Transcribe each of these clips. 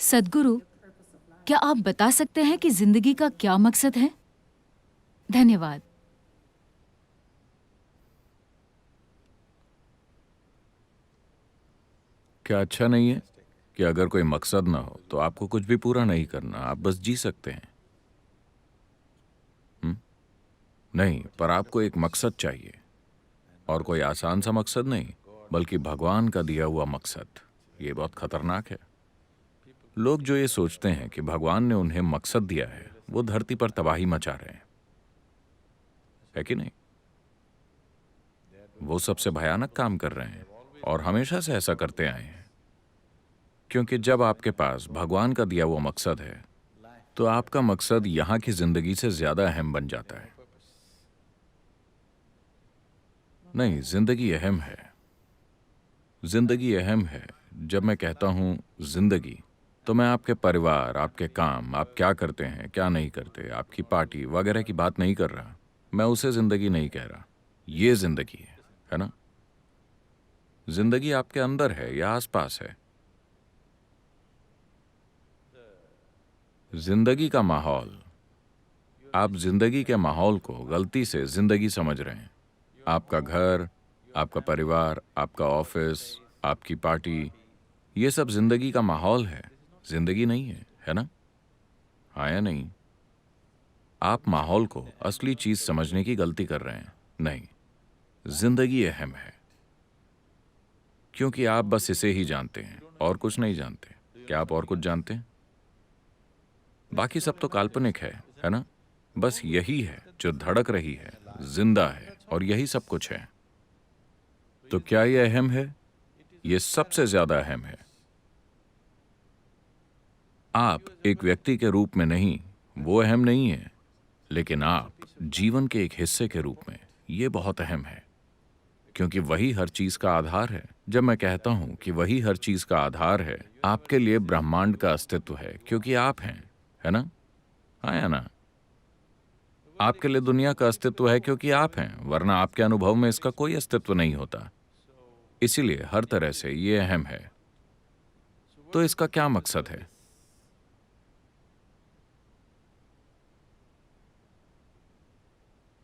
सद्गुरु, क्या आप बता सकते हैं कि जिंदगी का क्या मकसद है? धन्यवाद। क्या अच्छा नहीं है कि अगर कोई मकसद ना हो तो आपको कुछ भी पूरा नहीं करना, आप बस जी सकते हैं? हुँ? नहीं, पर आपको एक मकसद चाहिए, और कोई आसान सा मकसद नहीं, बल्कि भगवान का दिया हुआ मकसद। ये बहुत खतरनाक है। लोग जो ये सोचते हैं कि भगवान ने उन्हें मकसद दिया है, वो धरती पर तबाही मचा रहे हैं, है कि नहीं? वो सबसे भयानक काम कर रहे हैं, और हमेशा से ऐसा करते आए हैं। क्योंकि जब आपके पास भगवान का दिया हुआ मकसद है, तो आपका मकसद यहाँ की जिंदगी से ज्यादा अहम बन जाता है। नहीं, जिंदगी अहम है। जिंदगी अहम है। जब मैं कहता हूँ जिंदगी, तो मैं आपके परिवार, आपके काम, आप क्या करते हैं, क्या नहीं करते, आपकी पार्टी वगैरह की बात नहीं कर रहा। मैं उसे जिंदगी नहीं कह रहा। ये जिंदगी है ना? जिंदगी आपके अंदर है या आसपास है? जिंदगी का माहौल। आप जिंदगी के माहौल को गलती से जिंदगी समझ रहे हैं। आपका घर, आपका परिवार, आपका ऑफिस, आपकी पार्टी, ये सब जिंदगी का माहौल है, जिंदगी नहीं है, है ना? हाँ या नहीं? आप माहौल को असली चीज समझने की गलती कर रहे हैं। नहीं, जिंदगी अहम है, क्योंकि आप बस इसे ही जानते हैं और कुछ नहीं जानते। क्या आप और कुछ जानते हैं? बाकी सब तो काल्पनिक है ना? बस यही है जो धड़क रही है, जिंदा है, और यही सब कुछ है। तो क्या ये अहम है? ये सबसे ज्यादा अहम है। आप एक व्यक्ति के रूप में नहीं, वो अहम नहीं है, लेकिन आप जीवन के एक हिस्से के रूप में, ये बहुत अहम है, क्योंकि वही हर चीज का आधार है। जब मैं कहता हूं कि वही हर चीज का आधार है, आपके लिए ब्रह्मांड का अस्तित्व है, क्योंकि आप हैं, है ना? हाँ या ना? आपके लिए दुनिया का अस्तित्व है क्योंकि आप हैं, वरना आपके अनुभव में इसका कोई अस्तित्व नहीं होता। इसीलिए हर तरह से ये अहम है। तो इसका क्या मकसद है?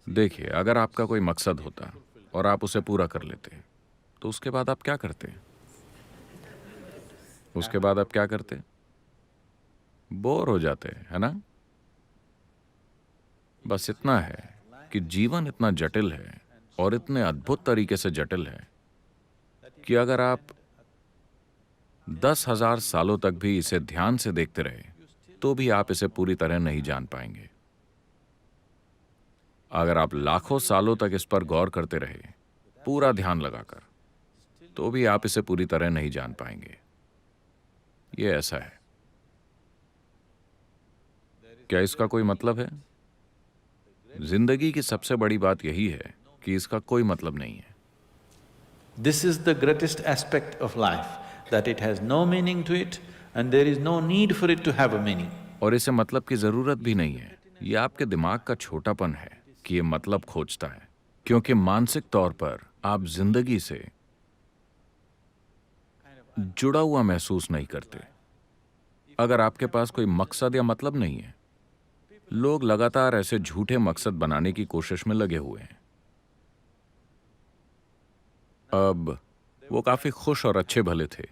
देखिए, अगर आपका कोई मकसद होता और आप उसे पूरा कर लेते, तो उसके बाद आप क्या करते? उसके बाद आप क्या करते? बोर हो जाते, है ना? बस इतना है कि जीवन इतना जटिल है, और इतने अद्भुत तरीके से जटिल है, कि अगर आप 10,000 सालों तक भी इसे ध्यान से देखते रहे, तो भी आप इसे पूरी तरह नहीं जान पाएंगे। अगर आप लाखों सालों तक इस पर गौर करते रहे, पूरा ध्यान लगाकर, तो भी आप इसे पूरी तरह नहीं जान पाएंगे। ये ऐसा है। क्या इसका कोई मतलब है? जिंदगी की सबसे बड़ी बात यही है कि इसका कोई मतलब नहीं है। This is the greatest aspect of life, that it has no meaning to it and there is no need for it to have a meaning. और इसे मतलब की जरूरत भी नहीं है। ये आपके दिमाग का छोटापन है कि ये मतलब खोजता है, क्योंकि मानसिक तौर पर आप जिंदगी से जुड़ा हुआ महसूस नहीं करते। अगर आपके पास कोई मकसद या मतलब नहीं है, लोग लगातार ऐसे झूठे मकसद बनाने की कोशिश में लगे हुए हैं। अब वो काफी खुश और अच्छे भले थे,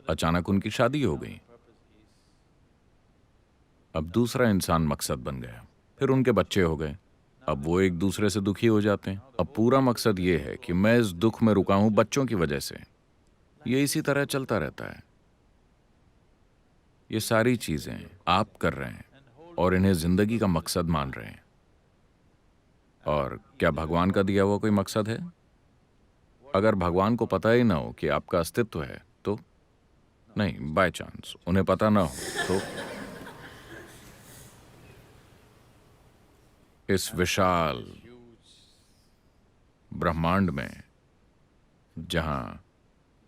अचानक उनकी शादी हो गई। अब दूसरा इंसान मकसद बन गया, फिर उनके बच्चे हो गए। अब वो एक दूसरे से दुखी हो जाते हैं। अब पूरा मकसद ये है कि मैं इस दुख में रुका हूं बच्चों की वजह से। ये इसी तरह चलता रहता है। ये सारी चीजें आप कर रहे हैं और इन्हें जिंदगी का मकसद मान रहे हैं। और क्या भगवान का दिया हुआ कोई मकसद है? अगर भगवान को पता ही ना हो कि आपका अस्तित्व है, तो नहीं, बाय चांस उन्हें पता ना हो, तो इस विशाल ब्रह्मांड में, जहां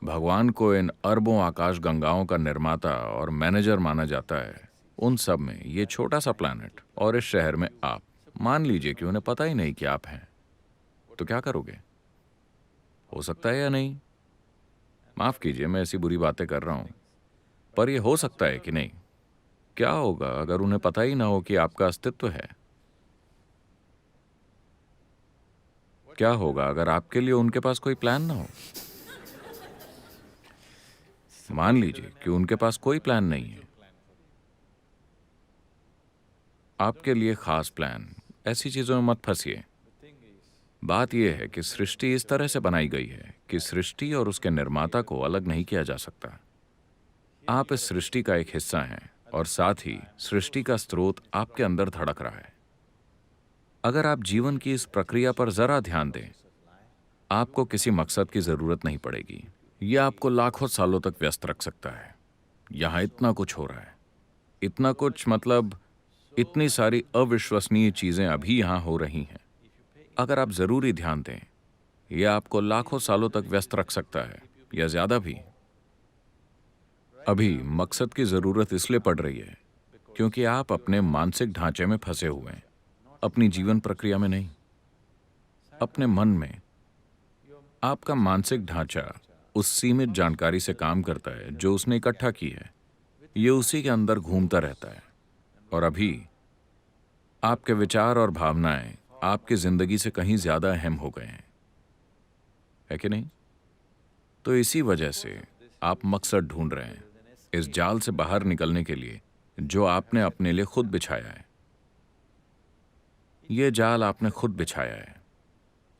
भगवान को इन अरबों आकाश गंगाओं का निर्माता और मैनेजर माना जाता है, उन सब में ये छोटा सा प्लैनेट और इस शहर में आप, मान लीजिए कि उन्हें पता ही नहीं कि आप हैं, तो क्या करोगे? हो सकता है या नहीं? माफ कीजिए, मैं ऐसी बुरी बातें कर रहा हूं, पर यह हो सकता है कि नहीं? क्या होगा अगर उन्हें पता ही ना हो कि आपका अस्तित्व है? क्या होगा अगर आपके लिए उनके पास कोई प्लान ना हो? मान लीजिए कि उनके पास कोई प्लान नहीं है, आपके लिए खास प्लान। ऐसी चीजों में मत फंसिए। बात यह है कि सृष्टि इस तरह से बनाई गई है कि सृष्टि और उसके निर्माता को अलग नहीं किया जा सकता। आप इस सृष्टि का एक हिस्सा हैं और साथ ही सृष्टि का स्रोत आपके अंदर धड़क रहा है। अगर आप जीवन की इस प्रक्रिया पर जरा ध्यान दें, आपको किसी मकसद की जरूरत नहीं पड़ेगी। यह आपको लाखों सालों तक व्यस्त रख सकता है। यहां इतना कुछ हो रहा है, इतना कुछ, मतलब इतनी सारी अविश्वसनीय चीजें अभी यहां हो रही हैं। अगर आप जरूरी ध्यान दें, यह आपको लाखों सालों तक व्यस्त रख सकता है या ज्यादा भी। अभी मकसद की जरूरत इसलिए पड़ रही है क्योंकि आप अपने मानसिक ढांचे में फंसे हुए हैं, अपनी जीवन प्रक्रिया में नहीं, अपने मन में। आपका मानसिक ढांचा उस सीमित जानकारी से काम करता है जो उसने इकट्ठा की है। ये उसी के अंदर घूमता रहता है। और अभी आपके विचार और भावनाएं आपकी जिंदगी से कहीं ज्यादा अहम हो गए हैं, है कि नहीं? तो इसी वजह से आप मकसद ढूंढ रहे हैं, इस जाल से बाहर निकलने के लिए जो आपने अपने लिए खुद बिछाया है। यह जाल आपने खुद बिछाया है।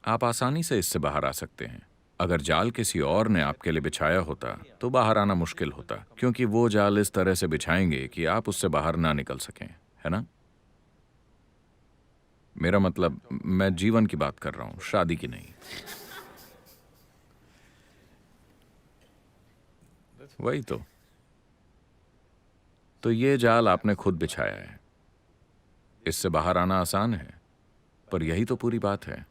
आप आसानी से इससे बाहर आ सकते हैं। अगर जाल किसी और ने आपके लिए बिछाया होता तो बाहर आना मुश्किल होता, क्योंकि वो जाल इस तरह से बिछाएंगे कि आप उससे बाहर ना निकल सकें, है ना? मेरा मतलब, मैं जीवन की बात कर रहा हूं, शादी की नहीं। वही तो ये जाल आपने खुद बिछाया है। इससे बाहर आना आसान है, पर यही तो पूरी बात है।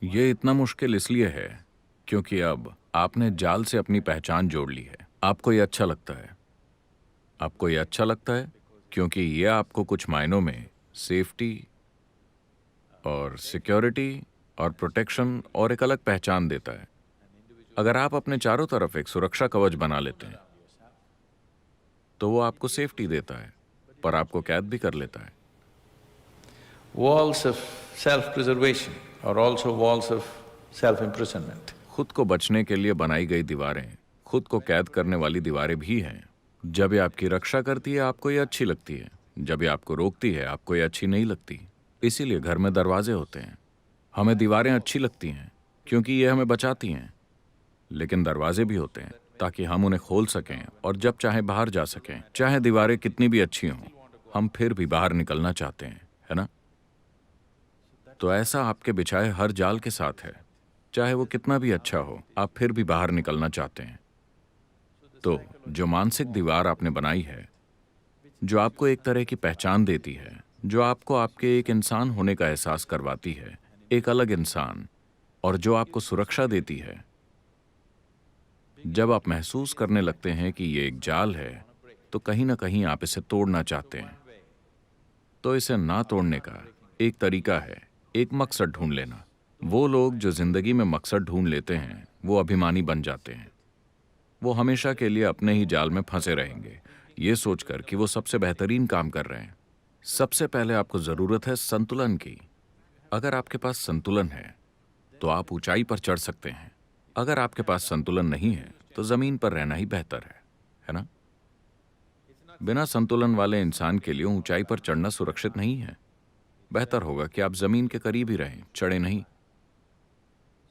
ये इतना मुश्किल इसलिए है क्योंकि अब आपने जाल से अपनी पहचान जोड़ ली है। आपको ये अच्छा लगता है। आपको ये अच्छा लगता है क्योंकि ये आपको कुछ मायनों में सेफ्टी और सिक्योरिटी और प्रोटेक्शन और एक अलग पहचान देता है। अगर आप अपने चारों तरफ एक सुरक्षा कवच बना लेते हैं तो वो आपको सेफ्टी देता है, पर आपको कैद भी कर लेता है। Walls of self-preservation are also walls of self-imprisonment. खुद को बचने के लिए बनाई गई दीवारें खुद को कैद करने वाली दीवारें भी हैं। जब ये आपकी रक्षा करती है आपको ये अच्छी लगती है, जब ये आपको रोकती है आपको ये अच्छी नहीं लगती। इसीलिए घर में दरवाजे होते हैं। हमें दीवारें अच्छी लगती हैं क्योंकि ये हमें बचाती हैं, लेकिन दरवाजे भी होते हैं ताकि हम उन्हें खोल सकें और जब चाहे बाहर जा सकें। चाहे दीवारें कितनी भी अच्छी हों, हम फिर भी बाहर निकलना चाहते हैं, है ना? तो ऐसा आपके बिछाए हर जाल के साथ है। चाहे वो कितना भी अच्छा हो, आप फिर भी बाहर निकलना चाहते हैं। तो जो मानसिक दीवार आपने बनाई है, जो आपको एक तरह की पहचान देती है, जो आपको आपके एक इंसान होने का एहसास करवाती है, एक अलग इंसान, और जो आपको सुरक्षा देती है, जब आप महसूस करने लगते हैं कि ये एक जाल है तो कहीं ना कहीं आप इसे तोड़ना चाहते हैं। तो इसे ना तोड़ने का एक तरीका है एक मकसद ढूंढ लेना। वो लोग जो जिंदगी में मकसद ढूंढ लेते हैं वो अभिमानी बन जाते हैं। वो हमेशा के लिए अपने ही जाल में फंसे रहेंगे, ये सोचकर कि वो सबसे बेहतरीन काम कर रहे हैं। सबसे पहले आपको जरूरत है संतुलन की। अगर आपके पास संतुलन है तो आप ऊंचाई पर चढ़ सकते हैं। अगर आपके पास संतुलन नहीं है तो जमीन पर रहना ही बेहतर है ना? बिना संतुलन वाले इंसान के लिए ऊंचाई पर चढ़ना सुरक्षित नहीं है। बेहतर होगा कि आप जमीन के करीब ही रहें, चढ़े नहीं।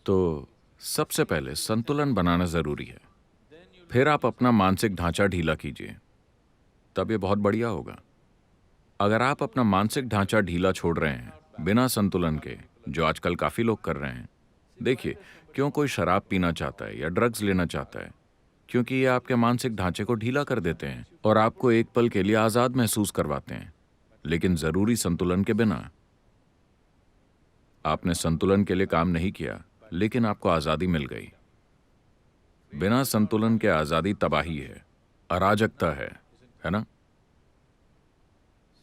तो सबसे पहले संतुलन बनाना जरूरी है। फिर आप अपना मानसिक ढांचा ढीला कीजिए, तब ये बहुत बढ़िया होगा। अगर आप अपना मानसिक ढांचा ढीला छोड़ रहे हैं बिना संतुलन के, जो आजकल काफी लोग कर रहे हैं, देखिए, क्यों कोई शराब पीना चाहता है या ड्रग्स लेना चाहता है? क्योंकि ये आपके मानसिक ढांचे को ढीला कर देते हैं और आपको एक पल के लिए आजाद महसूस करवाते हैं, लेकिन जरूरी संतुलन के बिना। आपने संतुलन के लिए काम नहीं किया, लेकिन आपको आजादी मिल गई। बिना संतुलन के आजादी तबाही है, अराजकता है ना?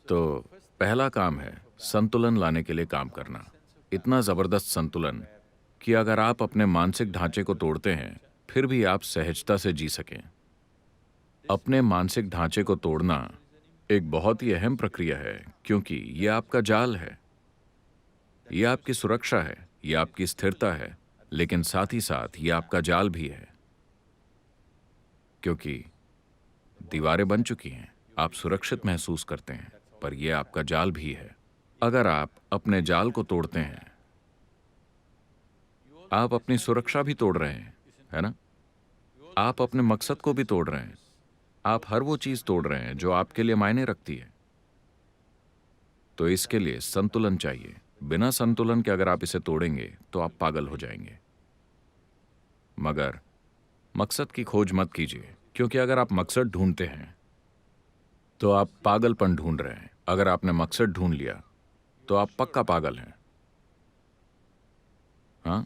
तो पहला काम है संतुलन लाने के लिए काम करना। इतना जबरदस्त संतुलन कि अगर आप अपने मानसिक ढांचे को तोड़ते हैं फिर भी आप सहजता से जी सकें। अपने मानसिक ढांचे को तोड़ना एक बहुत ही अहम प्रक्रिया है, क्योंकि ये आपका जाल है, ये आपकी सुरक्षा है, ये आपकी स्थिरता है, लेकिन साथ ही साथ ये आपका जाल भी है, क्योंकि दीवारें बन चुकी हैं, आप सुरक्षित महसूस करते हैं, पर यह आपका जाल भी है। अगर आप अपने जाल को तोड़ते हैं, आप अपनी सुरक्षा भी तोड़ रहे हैं, है ना? आप अपने मकसद को भी तोड़ रहे हैं। आप हर वो चीज तोड़ रहे हैं जो आपके लिए मायने रखती है। तो इसके लिए संतुलन चाहिए। बिना संतुलन के अगर आप इसे तोड़ेंगे तो आप पागल हो जाएंगे। मगर मकसद की खोज मत कीजिए, क्योंकि अगर आप मकसद ढूंढते हैं तो आप पागलपन ढूंढ रहे हैं। अगर आपने मकसद ढूंढ लिया तो आप पक्का पागल हैं। हाँ,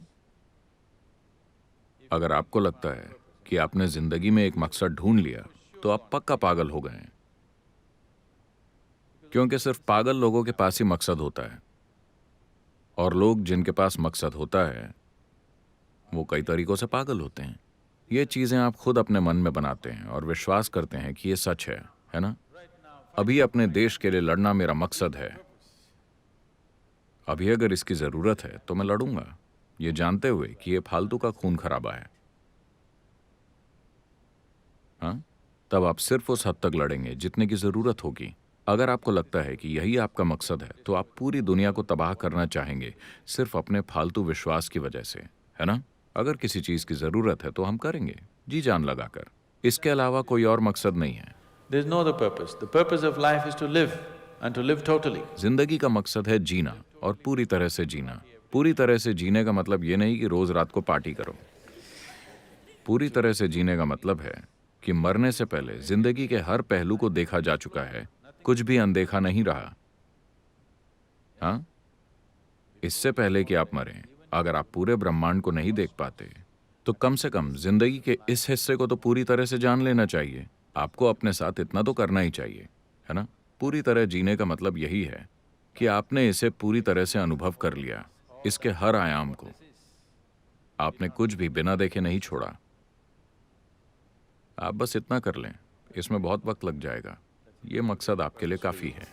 अगर आपको लगता है कि आपने जिंदगी में एक मकसद ढूंढ लिया तो आप पक्का पागल हो गए हैं, क्योंकि सिर्फ पागल लोगों के पास ही मकसद होता है, और लोग जिनके पास मकसद होता है वो कई तरीकों से पागल होते हैं। ये चीजें आप खुद अपने मन में बनाते हैं और विश्वास करते हैं कि ये सच है ना? अभी अपने देश के लिए लड़ना मेरा मकसद है। अभी अगर इसकी जरूरत है तो मैं लड़ूंगा, ये जानते हुए कि ये फालतू का खून खराबा है। हाँ, तब आप सिर्फ उस हद तक लड़ेंगे जितने की जरूरत होगी। अगर आपको लगता है कि यही आपका मकसद है तो आप पूरी दुनिया को तबाह करना चाहेंगे सिर्फ अपने फालतू विश्वास की वजह से, है ना? अगर किसी चीज की जरूरत है तो हम करेंगे जी जान लगाकर। इसके अलावा कोई और मकसद नहीं है। There is no other purpose. The purpose of life is to live and to live totally. जिंदगी का मकसद है जीना, और पूरी तरह से जीना। पूरी तरह से जीने का मतलब ये नहीं कि रोज रात को पार्टी करो। पूरी तरह से जीने का मतलब है कि मरने से पहले जिंदगी के हर पहलू को देखा जा चुका है, कुछ भी अनदेखा नहीं रहा। हाँ, इससे पहले कि आप मरें, अगर आप पूरे ब्रह्मांड को नहीं देख पाते तो कम से कम जिंदगी के इस हिस्से को तो पूरी तरह से जान लेना चाहिए। आपको अपने साथ इतना तो करना ही चाहिए, है ना? पूरी तरह जीने का मतलब यही है कि आपने इसे पूरी तरह से अनुभव कर लिया, इसके हर आयाम को। आपने कुछ भी बिना देखे नहीं छोड़ा। आप बस इतना कर लें, इसमें बहुत वक्त लग जाएगा। ये मकसद आपके लिए काफी है।